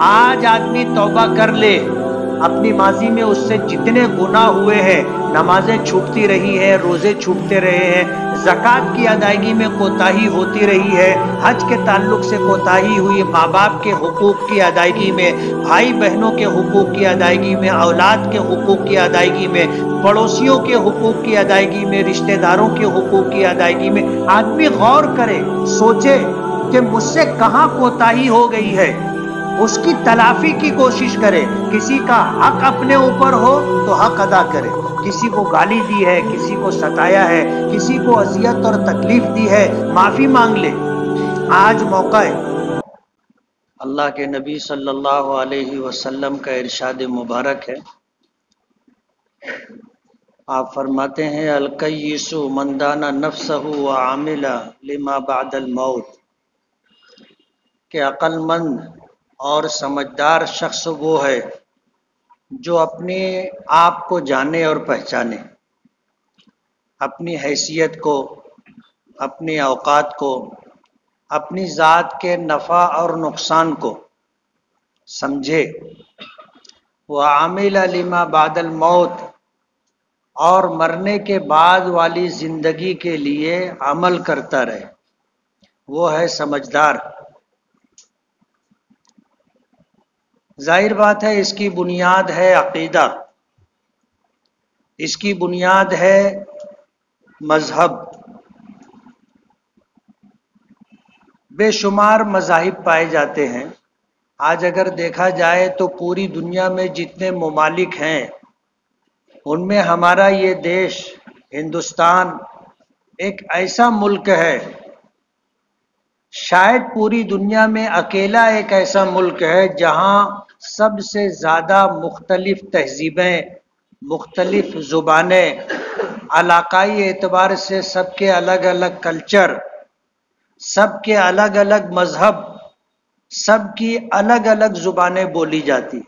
آج آدمی توبہ کر لے، اپنی ماضی میں اس سے جتنے گناہ ہوئے ہیں، نمازیں چھوٹتی رہی ہے، روزے چھوٹتے رہے ہیں، زکوٰۃ کی ادائیگی میں کوتاہی ہوتی رہی ہے، حج کے تعلق سے کوتاہی ہوئی، ماں باپ کے حقوق کی ادائیگی میں، بھائی بہنوں کے حقوق کی ادائیگی میں، اولاد کے حقوق کی ادائیگی میں، پڑوسیوں کے حقوق کی ادائیگی میں، رشتہ داروں کے حقوق کی ادائیگی میں آدمی غور کرے، سوچے کہ مجھ سے کہاں کوتاہی ہو گئی ہے، اس کی تلافی کی کوشش کرے۔ کسی کا حق اپنے اوپر ہو تو حق ادا کرے، کسی کو گالی دی ہے، کسی کو ستایا ہے، کسی کو اذیت اور تکلیف دی ہے، معافی مانگ لے۔ آج موقع ہے۔ اللہ کے نبی صلی اللہ علیہ وسلم کا ارشاد مبارک ہے، آپ فرماتے ہیں الکیس من دان نفسہ وعمل لما بعد الموت، کہ عقل مند اور سمجھدار شخص وہ ہے جو اپنے آپ کو جانے اور پہچانے، اپنی حیثیت کو، اپنی اوقات کو، اپنی ذات کے نفع اور نقصان کو سمجھے، وعمل لما بعد الموت، اور مرنے کے بعد والی زندگی کے لیے عمل کرتا رہے، وہ ہے سمجھدار۔ ظاہر بات ہے اس کی بنیاد ہے عقیدہ، اس کی بنیاد ہے مذہب۔ بے شمار مذاہب پائے جاتے ہیں۔ آج اگر دیکھا جائے تو پوری دنیا میں جتنے ممالک ہیں ان میں ہمارا یہ دیش ہندوستان ایک ایسا ملک ہے، شاید پوری دنیا میں اکیلا ایک ایسا ملک ہے جہاں سب سے زیادہ مختلف تہذیبیں، مختلف زبانیں، علاقائی اعتبار سے سب کے الگ الگ کلچر، سب کے الگ الگ مذہب، سب کی الگ الگ زبانیں بولی جاتی۔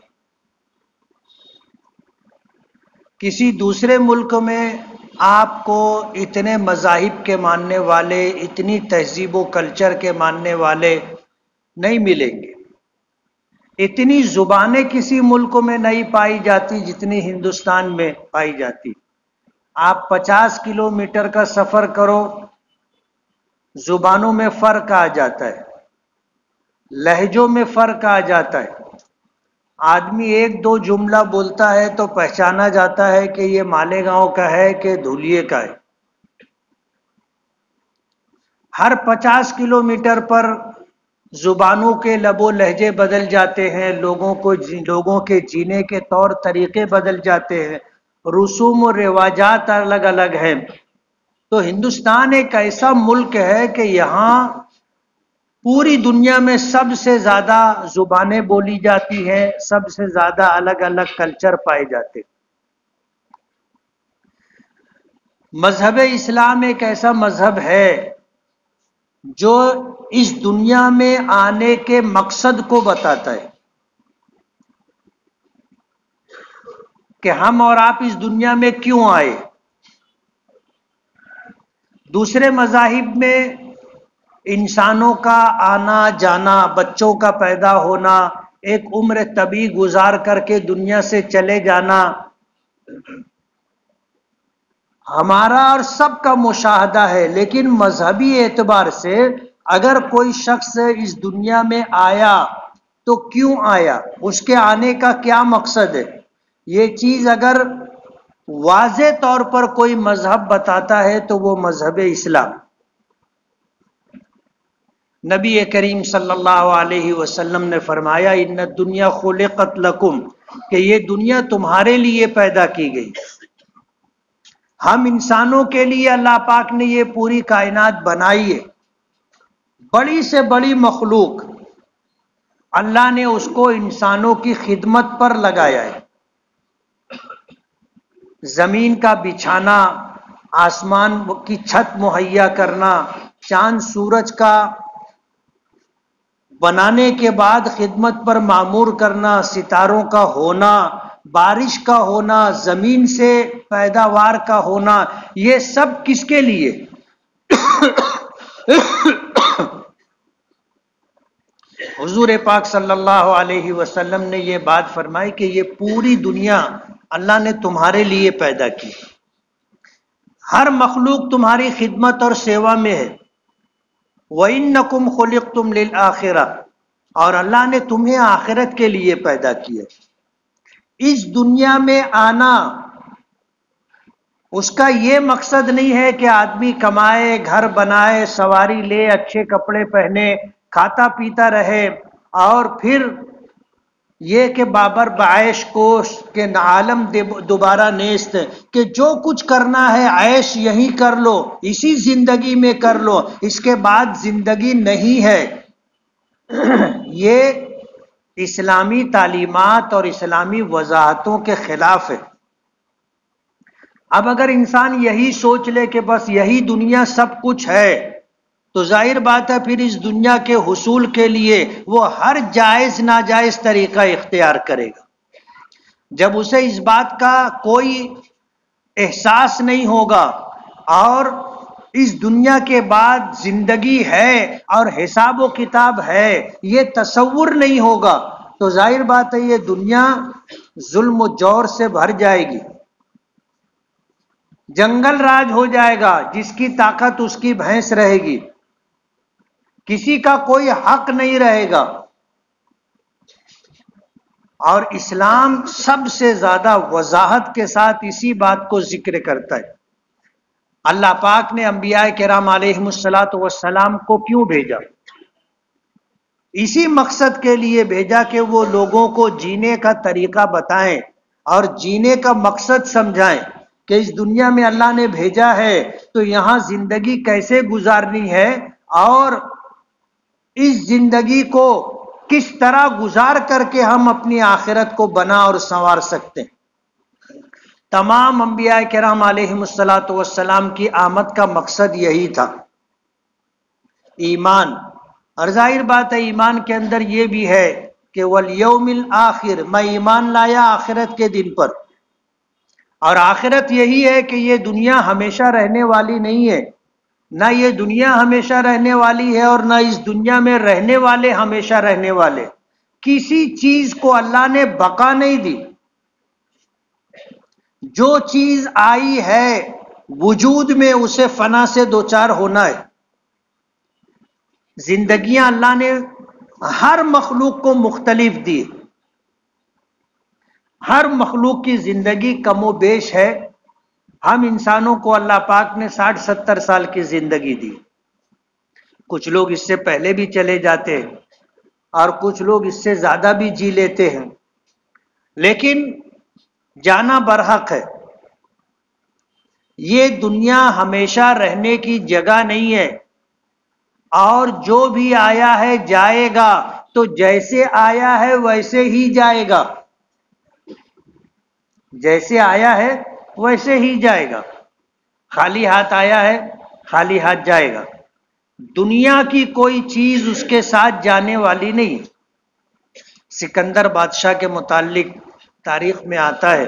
کسی دوسرے ملک میں آپ کو اتنے مذاہب کے ماننے والے، اتنی تہذیب و کلچر کے ماننے والے نہیں ملیں گے۔ اتنی زبانیں کسی ملک میں نہیں پائی جاتی جتنی ہندوستان میں پائی جاتی۔ آپ 50 کلومیٹر کا سفر کرو، زبانوں میں فرق آ جاتا ہے، لہجوں میں فرق آ جاتا ہے۔ آدمی ایک دو جملہ بولتا ہے تو پہچانا جاتا ہے کہ یہ مالیگاؤں کا ہے کہ دھولیے کا ہے۔ ہر 50 کلومیٹر پر زبانوں کے لب و لہجے بدل جاتے ہیں، لوگوں کے جینے کے طور طریقے بدل جاتے ہیں، رسوم و رواجات الگ الگ ہیں۔ تو ہندوستان ایک ایسا ملک ہے کہ یہاں پوری دنیا میں سب سے زیادہ زبانیں بولی جاتی ہیں، سب سے زیادہ الگ الگ کلچر پائے جاتے ہیں۔ مذہب اسلام ایک ایسا مذہب ہے جو اس دنیا میں آنے کے مقصد کو بتاتا ہے کہ ہم اور آپ اس دنیا میں کیوں آئے۔ دوسرے مذاہب میں انسانوں کا آنا جانا، بچوں کا پیدا ہونا، ایک عمر طبی گزار کر کے دنیا سے چلے جانا، ہمارا اور سب کا مشاہدہ ہے۔ لیکن مذہبی اعتبار سے اگر کوئی شخص اس دنیا میں آیا تو کیوں آیا، اس کے آنے کا کیا مقصد ہے، یہ چیز اگر واضح طور پر کوئی مذہب بتاتا ہے تو وہ مذہب اسلام۔ نبی کریم صلی اللہ علیہ وسلم نے فرمایا ان الدنیا خلقت لکم، کہ یہ دنیا تمہارے لیے پیدا کی گئی۔ ہم انسانوں کے لیے اللہ پاک نے یہ پوری کائنات بنائی ہے، بڑی سے بڑی مخلوق، اللہ نے اس کو انسانوں کی خدمت پر لگایا ہے۔ زمین کا بچھانا، آسمان کی چھت مہیا کرنا، چاند سورج کا بنانے کے بعد خدمت پر معمور کرنا، ستاروں کا ہونا، بارش کا ہونا، زمین سے پیداوار کا ہونا، یہ سب کس کے لیے؟ حضور پاک صلی اللہ علیہ وسلم نے یہ بات فرمائی کہ یہ پوری دنیا اللہ نے تمہارے لیے پیدا کی، ہر مخلوق تمہاری خدمت اور سیوا میں ہے۔ وَإِنَّكُمْ خُلِقْتُمْ لِلْآخِرَةِ، اور اللہ نے تمہیں آخرت کے لیے پیدا کیا۔ اس دنیا میں آنا اس کا یہ مقصد نہیں ہے کہ آدمی کمائے، گھر بنائے، سواری لے، اچھے کپڑے پہنے، کھاتا پیتا رہے، اور پھر یہ کہ بابر بعیش کوش کے عالم دوبارہ نیست، کہ جو کچھ کرنا ہے عیش یہیں کر لو، اسی زندگی میں کر لو، اس کے بعد زندگی نہیں ہے۔ یہ اسلامی تعلیمات اور اسلامی وضاحتوں کے خلاف ہے۔ اب اگر انسان یہی سوچ لے کہ بس یہی دنیا سب کچھ ہے، تو ظاہر بات ہے پھر اس دنیا کے حصول کے لیے وہ ہر جائز ناجائز طریقہ اختیار کرے گا۔ جب اسے اس بات کا کوئی احساس نہیں ہوگا اور اس دنیا کے بعد زندگی ہے اور حساب و کتاب ہے یہ تصور نہیں ہوگا، تو ظاہر بات ہے یہ دنیا ظلم و جور سے بھر جائے گی، جنگل راج ہو جائے گا، جس کی طاقت اس کی بھینس رہے گی، کسی کا کوئی حق نہیں رہے گا۔ اور اسلام سب سے زیادہ وضاحت کے ساتھ اسی بات کو ذکر کرتا ہے۔ اللہ پاک نے انبیاء کرام علیہم السلام کو کیوں بھیجا؟ اسی مقصد کے لیے بھیجا کہ وہ لوگوں کو جینے کا طریقہ بتائیں اور جینے کا مقصد سمجھائیں کہ اس دنیا میں اللہ نے بھیجا ہے تو یہاں زندگی کیسے گزارنی ہے اور اس زندگی کو کس طرح گزار کر کے ہم اپنی آخرت کو بنا اور سنوار سکتے ہیں۔ تمام انبیاء کرام علیہم السلام کی آمد کا مقصد یہی تھا، ایمان۔ اور ظاہر بات ہے ایمان کے اندر یہ بھی ہے کہ والیوم الآخر، میں ایمان لایا آخرت کے دن پر، اور آخرت یہی ہے کہ یہ دنیا ہمیشہ رہنے والی نہیں ہے، نہ یہ دنیا ہمیشہ رہنے والی ہے اور نہ اس دنیا میں رہنے والے ہمیشہ رہنے والے۔ کسی چیز کو اللہ نے بقا نہیں دی، جو چیز آئی ہے وجود میں اسے فنا سے دوچار ہونا ہے۔ زندگیاں اللہ نے ہر مخلوق کو مختلف دی، ہر مخلوق کی زندگی کم و بیش ہے۔ ہم انسانوں کو اللہ پاک نے 60-70 سال کی زندگی دی، کچھ لوگ اس سے پہلے بھی چلے جاتے ہیں اور کچھ لوگ اس سے زیادہ بھی جی لیتے ہیں، لیکن جانا برحق ہے۔ یہ دنیا ہمیشہ رہنے کی جگہ نہیں ہے، اور جو بھی آیا ہے جائے گا، تو جیسے آیا ہے ویسے ہی جائے گا، جیسے آیا ہے ویسے ہی جائے گا۔ خالی ہاتھ آیا ہے خالی ہاتھ جائے گا۔ دنیا کی کوئی چیز اس کے ساتھ جانے والی نہیں۔ سکندر بادشاہ کے متعلق تاریخ میں آتا ہے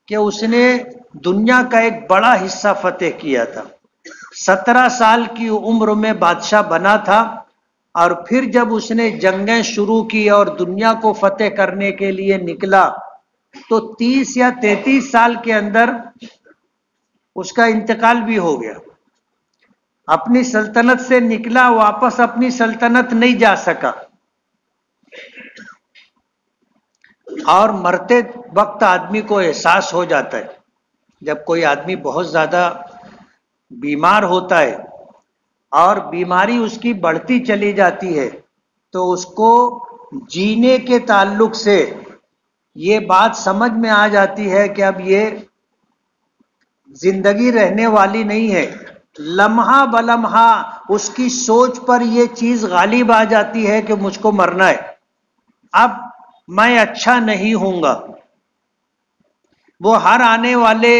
کہ اس نے دنیا کا ایک بڑا حصہ فتح کیا تھا، 17 سال کی عمر میں بادشاہ بنا تھا، اور پھر جب اس نے جنگیں شروع کی اور دنیا کو فتح کرنے کے لیے نکلا تو 30 یا 33 سال کے اندر اس کا انتقال بھی ہو گیا۔ اپنی سلطنت سے نکلا، واپس اپنی سلطنت نہیں جا سکا، اور مرتے وقت آدمی کو احساس ہو جاتا ہے، جب کوئی آدمی بہت زیادہ بیمار ہوتا ہے اور بیماری اس کی بڑھتی چلی جاتی ہے تو اس کو جینے کے تعلق سے یہ بات سمجھ میں آ جاتی ہے کہ اب یہ زندگی رہنے والی نہیں ہے۔ لمحہ بلمحہ اس کی سوچ پر یہ چیز غالب آ جاتی ہے کہ مجھ کو مرنا ہے، اب میں اچھا نہیں ہوں گا۔ وہ ہر آنے والے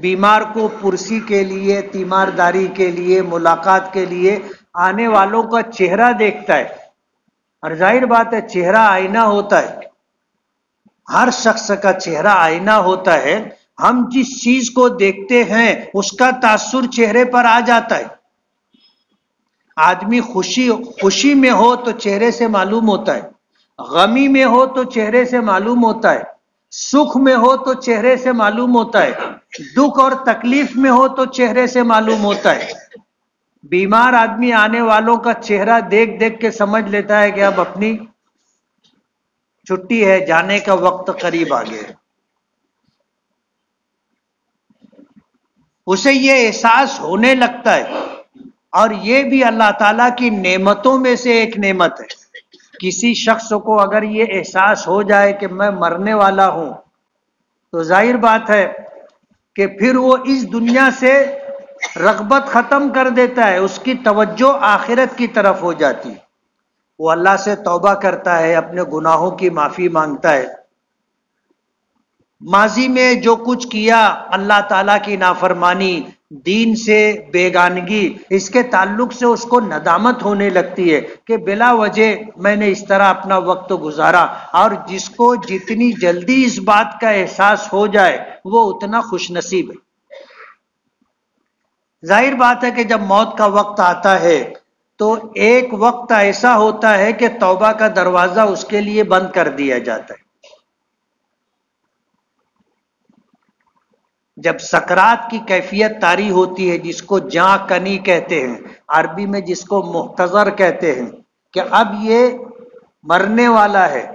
بیمار کو پرسی کے لیے، تیمارداری کے لیے، ملاقات کے لیے آنے والوں کا چہرہ دیکھتا ہے، اور ظاہر بات ہے چہرہ آئینہ ہوتا ہے، ہر شخص کا چہرہ آئینہ ہوتا ہے۔ ہم جس چیز کو دیکھتے ہیں اس کا تاثر چہرے پر آ جاتا ہے، آدمی خوشی میں ہو تو چہرے سے معلوم ہوتا ہے، غمی میں ہو تو چہرے سے معلوم ہوتا ہے، سکھ میں ہو تو چہرے سے معلوم ہوتا ہے، دکھ اور تکلیف میں ہو تو چہرے سے معلوم ہوتا ہے۔ بیمار آدمی آنے والوں کا چہرہ دیکھ دیکھ کے سمجھ لیتا ہے کہ اب اپنی چھٹی ہے، جانے کا وقت قریب آ گیا ہے۔ اسے یہ احساس ہونے لگتا ہے، اور یہ بھی اللہ تعالیٰ کی نعمتوں میں سے ایک نعمت ہے۔ کسی شخص کو اگر یہ احساس ہو جائے کہ میں مرنے والا ہوں، تو ظاہر بات ہے کہ پھر وہ اس دنیا سے رغبت ختم کر دیتا ہے، اس کی توجہ آخرت کی طرف ہو جاتی ہے۔ وہ اللہ سے توبہ کرتا ہے، اپنے گناہوں کی معافی مانگتا ہے۔ ماضی میں جو کچھ کیا، اللہ تعالیٰ کی نافرمانی، دین سے بیگانگی، اس کے تعلق سے اس کو ندامت ہونے لگتی ہے کہ بلا وجہ میں نے اس طرح اپنا وقت گزارا۔ اور جس کو جتنی جلدی اس بات کا احساس ہو جائے وہ اتنا خوش نصیب ہے۔ ظاہر بات ہے کہ جب موت کا وقت آتا ہے تو ایک وقت ایسا ہوتا ہے کہ توبہ کا دروازہ اس کے لیے بند کر دیا جاتا ہے۔ جب سکرات کی کیفیت طاری ہوتی ہے، جس کو جاں کنی کہتے ہیں، عربی میں جس کو محتضر کہتے ہیں، کہ اب یہ مرنے والا ہے،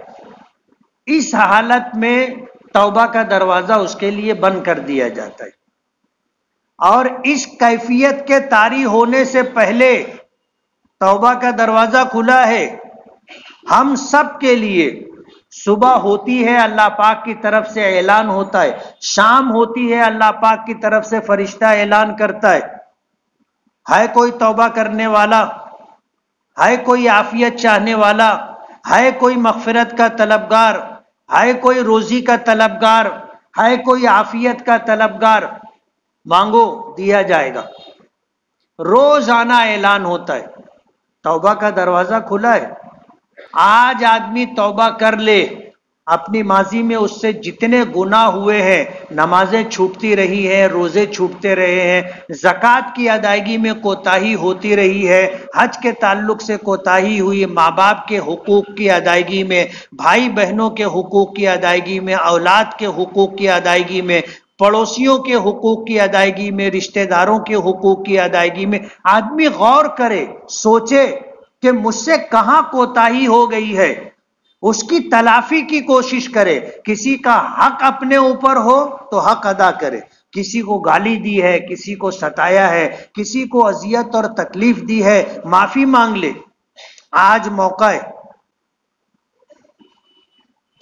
اس حالت میں توبہ کا دروازہ اس کے لیے بند کر دیا جاتا ہے۔ اور اس کیفیت کے طاری ہونے سے پہلے توبہ کا دروازہ کھلا ہے ہم سب کے لیے۔ صبح ہوتی ہے، اللہ پاک کی طرف سے اعلان ہوتا ہے، شام ہوتی ہے، اللہ پاک کی طرف سے فرشتہ اعلان کرتا ہے کوئی توبہ کرنے والا، ہے کوئی عافیت چاہنے والا، ہے کوئی مغفرت کا طلبگار، ہے کوئی روزی کا طلبگار، ہے کوئی عافیت کا طلبگار، مانگو دیا جائے گا۔ روزانہ اعلان ہوتا ہے، توبہ کا دروازہ کھلا ہے۔ آج آدمی توبہ کر لے، اپنی ماضی میں اس سے جتنے گناہ ہوئے ہیں، نمازیں چھوٹتی رہی ہیں، روزے چھوٹتے رہے ہیں، زکوٰۃ کی ادائیگی میں کوتاہی ہوتی رہی ہے، حج کے تعلق سے کوتاہی ہوئی، ماں باپ کے حقوق کی ادائیگی میں، بھائی بہنوں کے حقوق کی ادائیگی میں، اولاد کے حقوق کی ادائیگی میں، پڑوسیوں کے حقوق کی ادائیگی میں، رشتہ داروں کے حقوق کی ادائیگی میں آدمی غور کرے، سوچے کہ مجھ سے کہاں کوتاہی ہو گئی ہے، اس کی تلافی کی کوشش کرے۔ کسی کا حق اپنے اوپر ہو تو حق ادا کرے، کسی کو گالی دی ہے، کسی کو ستایا ہے، کسی کو اذیت اور تکلیف دی ہے، معافی مانگ لے۔ آج موقع ہے،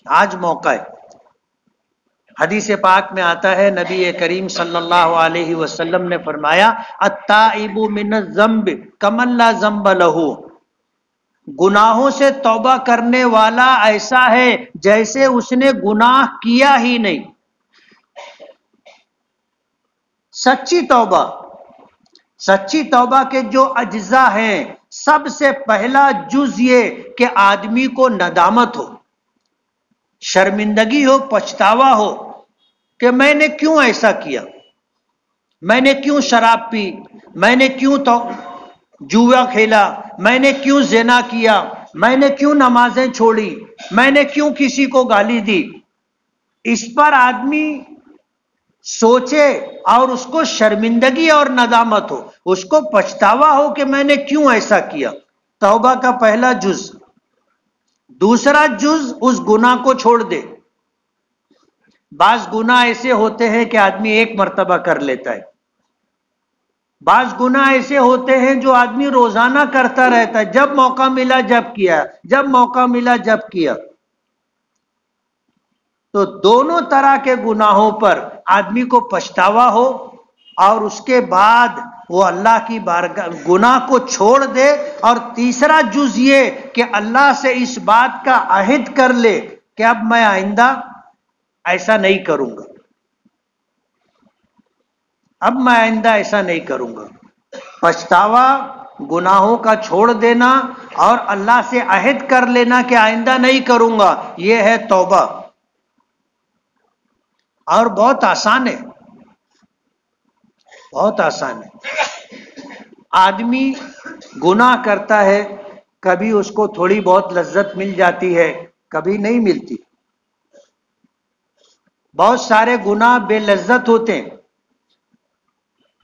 آج موقع ہے۔ حدیث پاک میں آتا ہے، نبی کریم صلی اللہ علیہ وسلم نے فرمایا، التائب من الذنب کمن لا ذنب لہ، گناہوں سے توبہ کرنے والا ایسا ہے جیسے اس نے گناہ کیا ہی نہیں۔ سچی توبہ، سچی توبہ کے جو اجزاء ہیں، سب سے پہلا جز یہ کہ آدمی کو ندامت ہو، شرمندگی ہو، پچھتاوا ہو کہ میں نے کیوں ایسا کیا، میں نے کیوں شراب پی، میں نے کیوں جوا کھیلا، میں نے کیوں زنا کیا، میں نے کیوں نمازیں چھوڑی، میں نے کیوں کسی کو گالی دی۔ اس پر آدمی سوچے اور اس کو شرمندگی اور ندامت ہو، اس کو پچھتاوا ہو کہ میں نے کیوں ایسا کیا۔ توبہ کا پہلا جز۔ دوسرا جز، اس گناہ کو چھوڑ دے۔ بعض گناہ ایسے ہوتے ہیں کہ آدمی ایک مرتبہ کر لیتا ہے، بعض گناہ ایسے ہوتے ہیں جو آدمی روزانہ کرتا رہتا ہے، جب موقع ملا جب کیا، جب موقع ملا جب کیا۔ تو دونوں طرح کے گناہوں پر آدمی کو پچھتاوا ہو، اور اس کے بعد وہ اللہ کی بارگاہ گناہ کو چھوڑ دے۔ اور تیسرا جز یہ کہ اللہ سے اس بات کا عہد کر لے کہ اب میں آئندہ ایسا نہیں کروں گا، اب میں آئندہ ایسا نہیں کروں گا۔ پچھتاوا، گناہوں کا چھوڑ دینا اور اللہ سے عہد کر لینا کہ آئندہ نہیں کروں گا، یہ ہے توبہ۔ اور بہت آسان ہے، بہت آسان ہے۔ آدمی گناہ کرتا ہے، کبھی اس کو تھوڑی بہت لذت مل جاتی ہے، کبھی نہیں ملتی. بہت سارے گناہ بے لذت ہوتے ہیں،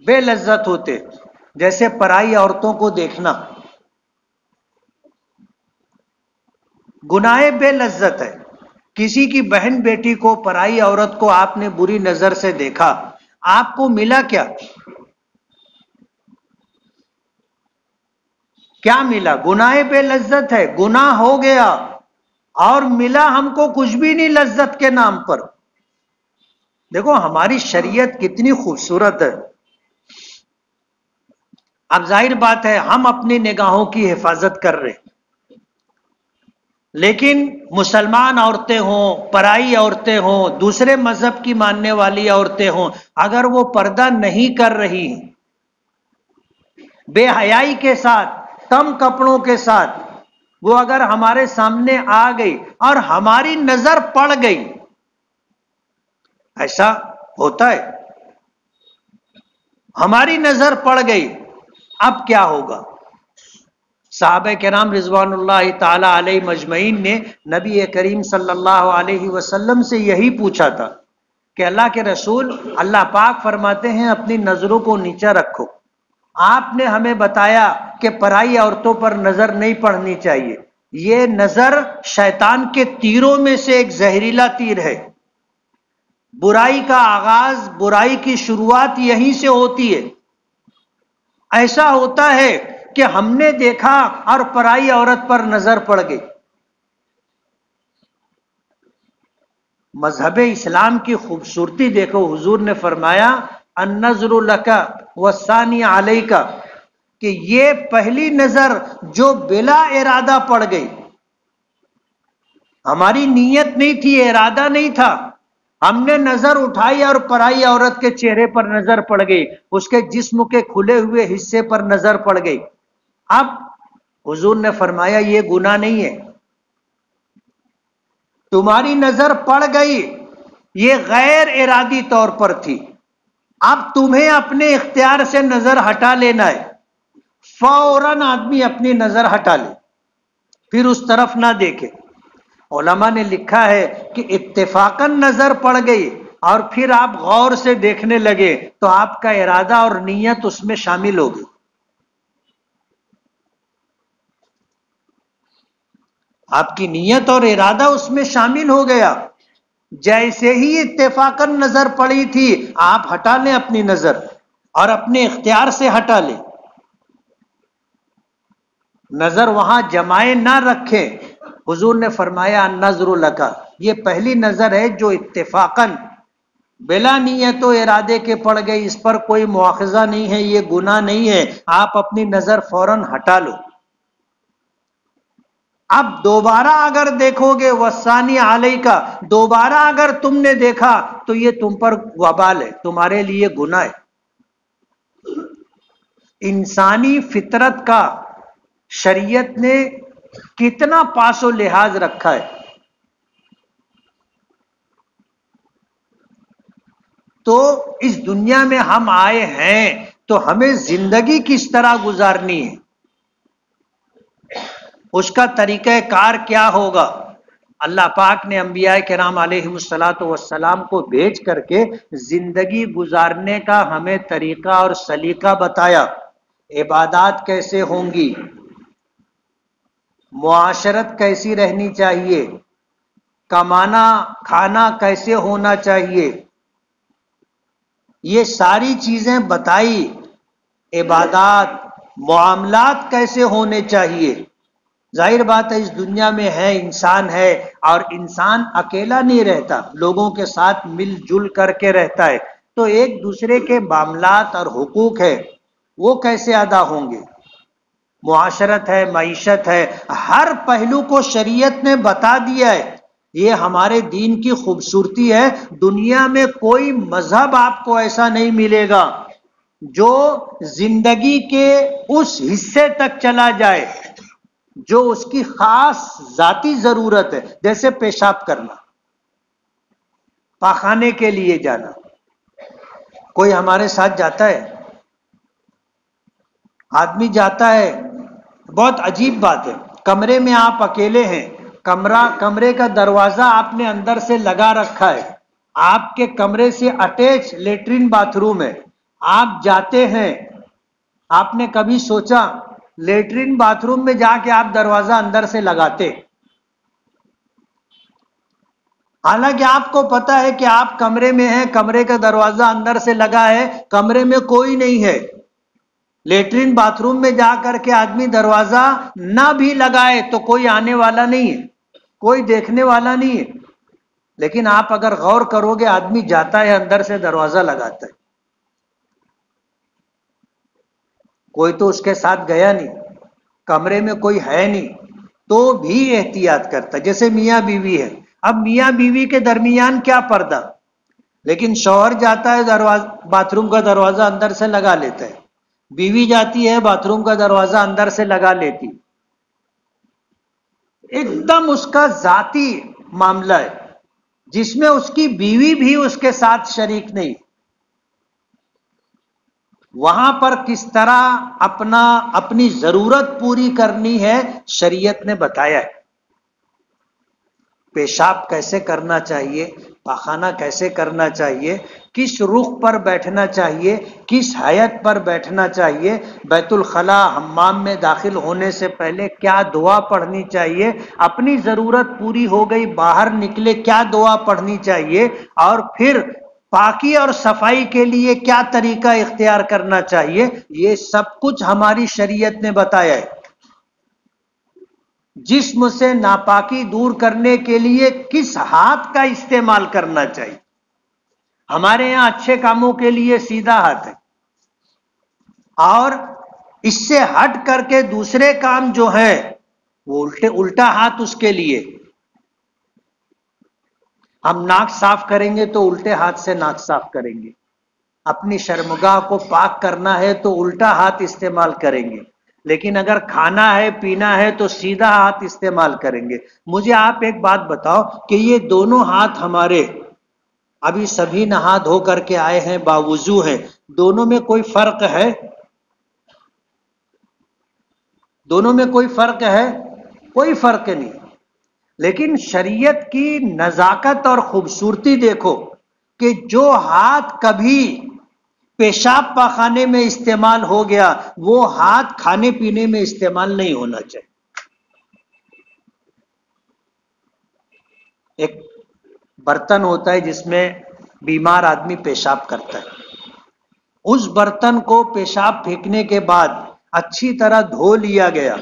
بے لذت ہوتے، جیسے پرائی عورتوں کو دیکھنا. گناہ بے لذت ہے. کسی کی بہن بیٹی کو، پرائی عورت کو آپ نے بری نظر سے دیکھا، آپ کو ملا کیا؟ کیا ملا؟ گناہ بے لذت ہے، گناہ ہو گیا اور ملا ہم کو کچھ بھی نہیں لذت کے نام پر. دیکھو ہماری شریعت کتنی خوبصورت ہے. اب ظاہر بات ہے ہم اپنی نگاہوں کی حفاظت کر رہے، لیکن مسلمان عورتیں ہوں، پرائی عورتیں ہوں، دوسرے مذہب کی ماننے والی عورتیں ہوں، اگر وہ پردہ نہیں کر رہی، بے حیائی کے ساتھ، کم کپڑوں کے ساتھ وہ اگر ہمارے سامنے آ گئی اور ہماری نظر پڑ گئی، ایسا ہوتا ہے، ہماری نظر پڑ گئی، اب کیا ہوگا؟ صحابہ کرام رضوان اللہ تعالی علیہ مجمعین نے نبی کریم صلی اللہ علیہ وسلم سے یہی پوچھا تھا کہ اللہ کے رسول، اللہ پاک فرماتے ہیں اپنی نظروں کو نیچے رکھو. آپ نے ہمیں بتایا کہ پرائی عورتوں پر نظر نہیں پڑنی چاہیے. یہ نظر شیطان کے تیروں میں سے ایک زہریلا تیر ہے. برائی کا آغاز، برائی کی شروعات یہیں سے ہوتی ہے. ایسا ہوتا ہے کہ ہم نے دیکھا اور پرائی عورت پر نظر پڑ گئی. مذہب اسلام کی خوبصورتی دیکھو، حضور نے فرمایا النظر لک والثانی علیک، کہ یہ پہلی نظر جو بلا ارادہ پڑ گئی، ہماری نیت نہیں تھی، ارادہ نہیں تھا، ہم نے نظر اٹھائی اور پرائی عورت کے چہرے پر نظر پڑ گئی، اس کے جسم کے کھلے ہوئے حصے پر نظر پڑ گئی. اب حضور نے فرمایا یہ گناہ نہیں ہے، تمہاری نظر پڑ گئی، یہ غیر ارادی طور پر تھی، اب تمہیں اپنے اختیار سے نظر ہٹا لینا ہے. فوراً آدمی اپنی نظر ہٹا لے، پھر اس طرف نہ دیکھے. علماء نے لکھا ہے کہ اتفاقاً نظر پڑ گئی اور پھر آپ غور سے دیکھنے لگے تو آپ کا ارادہ اور نیت اس میں شامل ہوگی. آپ کی نیت اور ارادہ اس میں شامل ہو گیا. جیسے ہی اتفاقاً نظر پڑی تھی، آپ ہٹا لیں اپنی نظر اور اپنے اختیار سے ہٹا لیں. نظر وہاں جمائے نہ رکھے. حضور نے فرمایا النظر لک، یہ پہلی نظر ہے جو اتفاقاً بلا نیت و ارادے کے پڑ گئی، اس پر کوئی مواخذہ نہیں ہے، یہ گناہ نہیں ہے، آپ اپنی نظر فوراً ہٹا لو. اب دوبارہ اگر دیکھو گے وثانی علیکا، دوبارہ اگر تم نے دیکھا تو یہ تم پر وبال ہے، تمہارے لیے گناہ ہے. انسانی فطرت کا شریعت نے کتنا پاس و لحاظ رکھا ہے. تو اس دنیا میں ہم آئے ہیں تو ہمیں زندگی کس طرح گزارنی ہے، اس کا طریقہ کار کیا ہوگا. اللہ پاک نے انبیاء کرام علیہ الصلوۃ والسلام کو بھیج کر کے زندگی گزارنے کا ہمیں طریقہ اور سلیقہ بتایا. عبادات کیسے ہوں گی، معاشرت کیسی رہنی چاہیے، کمانا کھانا کیسے ہونا چاہیے، یہ ساری چیزیں بتائی. عبادات، معاملات کیسے ہونے چاہیے. ظاہر بات ہے اس دنیا میں ہے، انسان ہے اور انسان اکیلا نہیں رہتا، لوگوں کے ساتھ مل جل کر کے رہتا ہے. تو ایک دوسرے کے معاملات اور حقوق ہے وہ کیسے ادا ہوں گے. معاشرت ہے، معیشت ہے، ہر پہلو کو شریعت نے بتا دیا ہے. یہ ہمارے دین کی خوبصورتی ہے. دنیا میں کوئی مذہب آپ کو ایسا نہیں ملے گا جو زندگی کے اس حصے تک چلا جائے جو اس کی خاص ذاتی ضرورت ہے، جیسے پیشاب کرنا، پاخانے کے لیے جانا. کوئی ہمارے ساتھ جاتا ہے؟ آدمی جاتا ہے، بہت عجیب بات ہے، کمرے میں آپ اکیلے ہیں، کمرے کا دروازہ آپ نے اندر سے لگا رکھا ہے، آپ کے کمرے سے اٹیچ لیٹرین باتھ روم ہے، آپ جاتے ہیں، آپ نے کبھی سوچا لیٹرین باتھ روم میں جا کے آپ دروازہ اندر سے لگاتے؟ حالانکہ آپ کو پتا ہے کہ آپ کمرے میں ہیں، کمرے کا دروازہ اندر سے لگا ہے، کمرے میں کوئی نہیں ہے، لیٹرین باتھ روم میں جا کر کے آدمی دروازہ نہ بھی لگائے تو کوئی آنے والا نہیں ہے، کوئی دیکھنے والا نہیں ہے، لیکن آپ اگر غور کرو گے آدمی جاتا ہے اندر سے دروازہ لگاتا ہے، کوئی تو اس کے ساتھ گیا نہیں، کمرے میں کوئی ہے نہیں تو بھی احتیاط کرتا ہے، جیسے میاں بیوی ہے، اب میاں بیوی کے درمیان کیا پردہ، لیکن شوہر جاتا ہے باتھ روم کا دروازہ اندر سے لگا لیتا ہے، بیوی جاتی ہے باتھ روم کا دروازہ اندر سے لگا لیتی، ایک دم اس کا ذاتی معاملہ ہے جس میں اس کی بیوی بھی اس کے ساتھ شریک نہیں، وہاں پر کس طرح اپنی ضرورت پوری کرنی ہے شریعت نے بتایا ہے، پیشاب کیسے کرنا چاہیے، پاخانہ کیسے کرنا چاہیے، کس رخ پر بیٹھنا چاہیے، کس حیت پر بیٹھنا چاہیے، بیت الخلا حمام میں داخل ہونے سے پہلے کیا دعا پڑھنی چاہیے، اپنی ضرورت پوری ہو گئی باہر نکلے کیا دعا پڑھنی چاہیے، اور پھر پاکی اور صفائی کے لیے کیا طریقہ اختیار کرنا چاہیے، یہ سب کچھ ہماری شریعت نے بتایا ہے۔ جسم سے ناپاکی دور کرنے کے لیے کس ہاتھ کا استعمال کرنا چاہیے، ہمارے یہاں اچھے کاموں کے لیے سیدھا ہاتھ ہے، اور اس سے ہٹ کر کے دوسرے کام جو ہے وہ الٹا ہاتھ اس کے لیے، ہم ناک صاف کریں گے تو الٹے ہاتھ سے ناک صاف کریں گے، اپنی شرمگاہ کو پاک کرنا ہے تو الٹا ہاتھ استعمال کریں گے، لیکن اگر کھانا ہے پینا ہے تو سیدھا ہاتھ استعمال کریں گے۔ مجھے آپ ایک بات بتاؤ کہ یہ دونوں ہاتھ ہمارے ابھی سبھی نہا دھو کر کے آئے ہیں، باوضو ہیں، دونوں میں کوئی فرق ہے؟ دونوں میں کوئی فرق ہے؟ کوئی فرق نہیں، لیکن شریعت کی نزاکت اور خوبصورتی دیکھو کہ جو ہاتھ کبھی پیشاب پاخانے میں استعمال ہو گیا وہ ہاتھ کھانے پینے میں استعمال نہیں ہونا چاہیے۔ ایک برتن ہوتا ہے جس میں بیمار آدمی پیشاب کرتا ہے، اس برتن کو پیشاب پھینکنے کے بعد اچھی طرح دھو لیا گیا،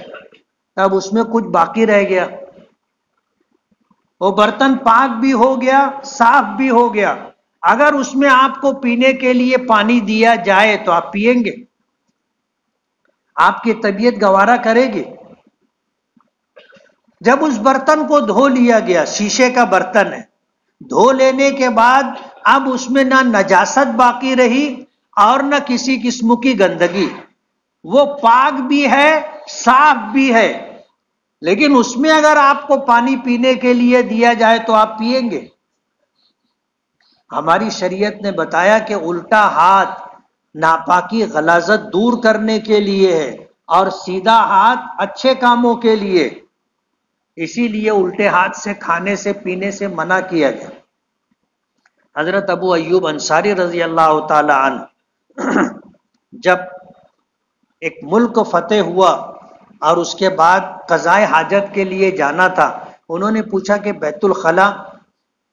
تب اس میں کچھ باقی رہ گیا، وہ برتن پاک بھی ہو گیا صاف بھی ہو گیا، اگر اس میں آپ کو پینے کے لیے پانی دیا جائے تو آپ پیئیں گے؟ آپ کی طبیعت گوارا کرے گی؟ جب اس برتن کو دھو لیا گیا، شیشے کا برتن ہے، دھو لینے کے بعد اب اس میں نہ نجاست باقی رہی اور نہ کسی قسم کی گندگی، وہ پاک بھی ہے صاف بھی ہے، لیکن اس میں اگر آپ کو پانی پینے کے لیے دیا جائے تو آپ پیئیں گے؟ ہماری شریعت نے بتایا کہ الٹا ہاتھ ناپاکی غلاظت دور کرنے کے لیے ہے اور سیدھا ہاتھ اچھے کاموں کے لیے، اسی لیے الٹے ہاتھ سے کھانے سے پینے سے منع کیا گیا۔ حضرت ابو ایوب انصاری رضی اللہ تعالی عنہ جب ایک ملک فتح ہوا اور اس کے بعد قضائے حاجت کے لیے جانا تھا، انہوں نے پوچھا کہ بیت الخلا،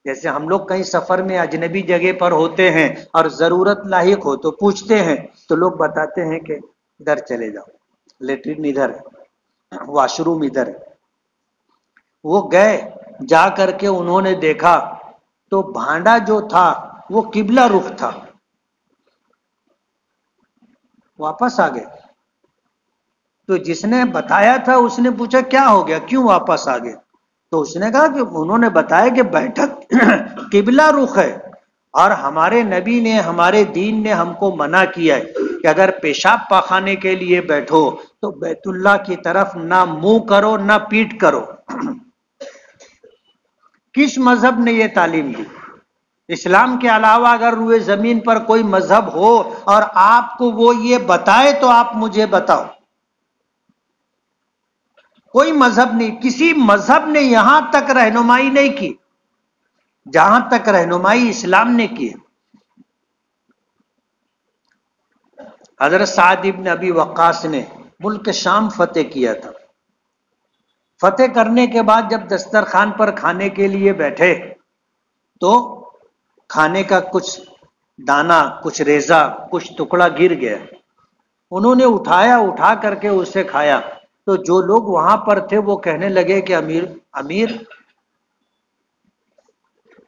جیسے ہم لوگ کہیں سفر میں اجنبی جگہ پر ہوتے ہیں اور ضرورت لاحق ہو تو پوچھتے ہیں، تو لوگ بتاتے ہیں کہ ادھر چلے جاؤ، لیٹرین ادھر ہے، واش روم ادھر ہے۔ وہ گئے، جا کر کے انہوں نے دیکھا تو بھانڈا جو تھا وہ قبلہ رخ تھا، واپس آ گئے۔ تو جس نے بتایا تھا اس نے پوچھا کیا ہو گیا، کیوں واپس آ گئے؟ تو اس نے کہا کہ انہوں نے بتایا کہ بیٹھک قبلہ رخ ہے، اور ہمارے نبی نے، ہمارے دین نے ہم کو منع کیا ہے کہ اگر پیشاب پاخانے کے لیے بیٹھو تو بیت اللہ کی طرف نہ منہ کرو نہ پیٹ کرو۔ کس مذہب نے یہ تعلیم دی؟ اسلام کے علاوہ اگر روئے زمین پر کوئی مذہب ہو اور آپ کو وہ یہ بتائے تو آپ مجھے بتاؤ. کوئی مذہب نہیں، کسی مذہب نے یہاں تک رہنمائی نہیں کی جہاں تک رہنمائی اسلام نے کی. حضرت سعد ابن ابی وقاص نے ملک شام فتح کیا تھا. فتح کرنے کے بعد جب دسترخوان پر کھانے کے لیے بیٹھے تو کھانے کا کچھ دانا، کچھ ریزہ، کچھ ٹکڑا گر گیا. انہوں نے اٹھا کر کے اسے کھایا. تو جو لوگ وہاں پر تھے وہ کہنے لگے کہ امیر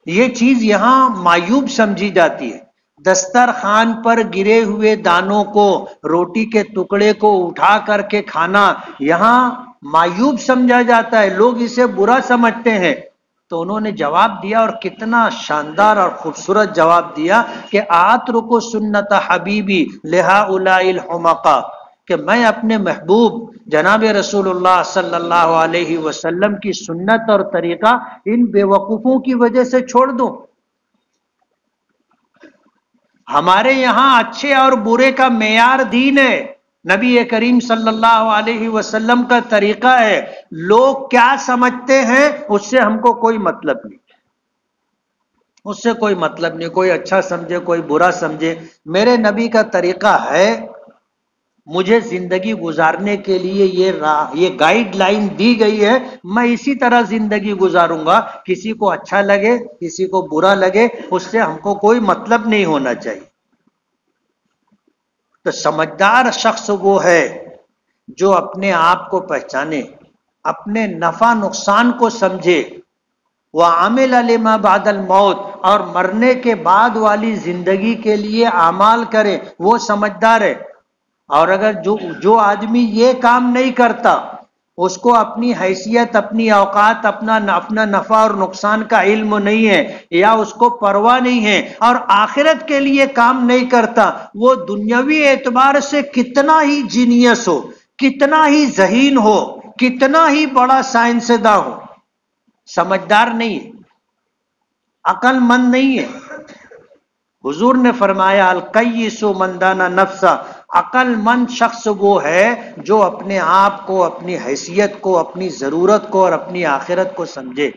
یہ چیز یہاں معیوب سمجھی جاتی ہے. دسترخوان پر گرے ہوئے دانوں کو، روٹی کے ٹکڑے کو اٹھا کر کے کھانا یہاں معیوب سمجھا جاتا ہے، لوگ اسے برا سمجھتے ہیں. تو انہوں نے جواب دیا، اور کتنا شاندار اور خوبصورت جواب دیا کہ آترک سنت حبیبی لہؤلاء الحمقاء، کہ میں اپنے محبوب جناب رسول اللہ صلی اللہ علیہ وسلم کی سنت اور طریقہ ان بے وقوفوں کی وجہ سے چھوڑ دوں. ہمارے یہاں اچھے اور برے کا معیار دین ہے، نبی کریم صلی اللہ علیہ وسلم کا طریقہ ہے. لوگ کیا سمجھتے ہیں اس سے ہم کو کوئی مطلب نہیں، اس سے کوئی مطلب نہیں. کوئی اچھا سمجھے، کوئی برا سمجھے، میرے نبی کا طریقہ ہے. مجھے زندگی گزارنے کے لیے یہ گائیڈ لائن دی گئی ہے، میں اسی طرح زندگی گزاروں گا. کسی کو اچھا لگے، کسی کو برا لگے، اس سے ہم کو کوئی مطلب نہیں ہونا چاہیے. تو سمجھدار شخص وہ ہے جو اپنے آپ کو پہچانے، اپنے نفع نقصان کو سمجھے. وَعَمِلَ لِمَا بَعْدَ الْمَوْتِ، اور مرنے کے بعد والی زندگی کے لیے اعمال کرے، وہ سمجھدار ہے. اور اگر جو آدمی یہ کام نہیں کرتا، اس کو اپنی حیثیت، اپنی اوقات، اپنا نفع اور نقصان کا علم نہیں ہے، یا اس کو پرواہ نہیں ہے، اور آخرت کے لیے کام نہیں کرتا، وہ دنیاوی اعتبار سے کتنا ہی جینیس ہو، کتنا ہی ذہین ہو، کتنا ہی بڑا سائنسداں ہو، سمجھدار نہیں ہے، عقل مند نہیں ہے. حضور نے فرمایا القیس من دانا نفسا، عقل مند شخص وہ ہے جو اپنے آپ کو، اپنی حیثیت کو، اپنی ضرورت کو اور اپنی آخرت کو سمجھے.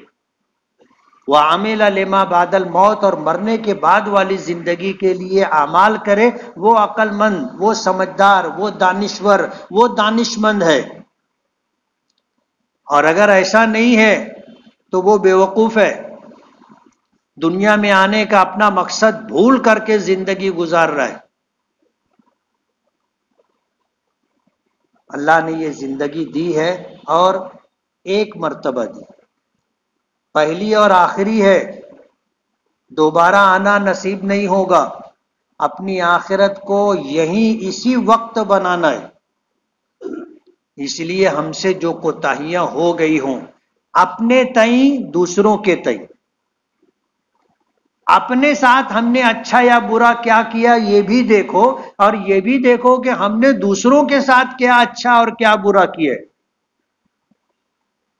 وعمل لما بعد الموت، اور مرنے کے بعد والی زندگی کے لیے اعمال کرے، وہ عقل مند، وہ سمجھدار، وہ دانشور، وہ دانشمند ہے. اور اگر ایسا نہیں ہے تو وہ بے وقوف ہے، دنیا میں آنے کا اپنا مقصد بھول کر کے زندگی گزار رہا ہے. اللہ نے یہ زندگی دی ہے اور ایک مرتبہ دی، پہلی اور آخری ہے، دوبارہ آنا نصیب نہیں ہوگا. اپنی آخرت کو یہیں اسی وقت بنانا ہے. اس لیے ہم سے جو کوتاہیاں ہو گئی ہوں، اپنے تئیں، دوسروں کے تئیں، اپنے ساتھ ہم نے اچھا یا برا کیا کیا یہ بھی دیکھو، اور یہ بھی دیکھو کہ ہم نے دوسروں کے ساتھ کیا اچھا اور کیا برا کیا.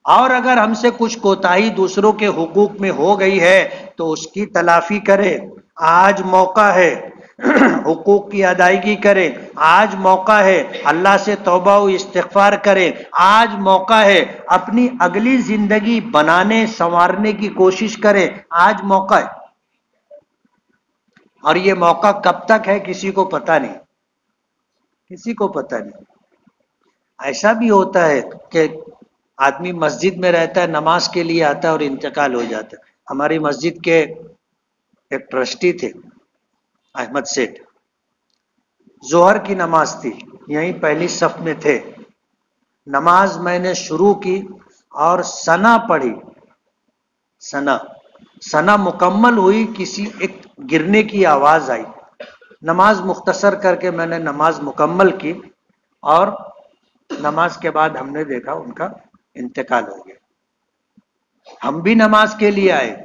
اور اگر ہم سے کچھ کوتاہی دوسروں کے حقوق میں ہو گئی ہے تو اس کی تلافی کرے، آج موقع ہے. حقوق کی ادائیگی کریں، آج موقع ہے. اللہ سے توبہ و استغفار کریں، آج موقع ہے. اپنی اگلی زندگی بنانے سنوارنے کی کوشش کریں، آج موقع ہے. اور یہ موقع کب تک ہے کسی کو پتہ نہیں، کسی کو پتہ نہیں. ایسا بھی ہوتا ہے کہ آدمی مسجد میں رہتا ہے، نماز کے لیے آتا ہے اور انتقال ہو جاتا ہے. ہماری مسجد کے ایک ٹرسٹی تھے احمد سیٹھ، ظہر کی نماز تھی، یہیں پہلی صف میں تھے. نماز میں نے شروع کی اور ثنا پڑھی، ثنا مکمل ہوئی، کسی ایک گرنے کی آواز آئی. نماز مختصر کر کے میں نے نماز مکمل کی، اور نماز کے بعد ہم نے دیکھا ان کا انتقال ہو گیا. ہم بھی نماز کے لیے آئے،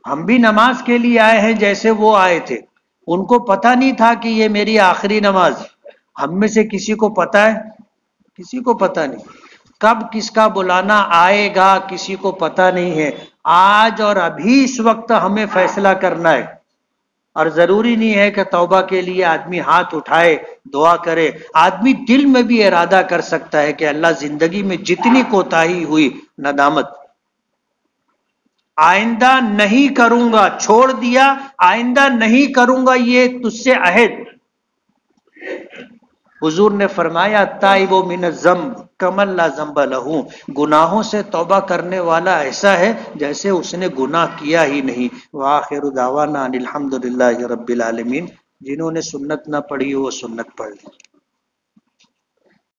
ہم بھی نماز کے لیے آئے ہیں جیسے وہ آئے تھے. ان کو پتہ نہیں تھا کہ یہ میری آخری نماز. ہم میں سے کسی کو پتہ ہے؟ کسی کو پتہ نہیں. کب کس کا بلانا آئے گا کسی کو پتہ نہیں ہے. آج اور ابھی اس وقت ہمیں فیصلہ کرنا ہے. اور ضروری نہیں ہے کہ توبہ کے لیے آدمی ہاتھ اٹھائے دعا کرے. آدمی دل میں بھی ارادہ کر سکتا ہے کہ اللہ زندگی میں جتنی کوتاہی ہوئی ندامت، آئندہ نہیں کروں گا، چھوڑ دیا آئندہ نہیں کروں گا، یہ تجھ سے عہد. حضور نے فرمایا تائب من الذنب کمن لا ذنب لہ، گناہوں سے توبہ کرنے والا ایسا ہے جیسے اس نے گناہ کیا ہی نہیں. وآخر دعوانا ان الحمد للہ رب العالمین. جنہوں نے سنت نہ پڑھی وہ سنت پڑھ لیں.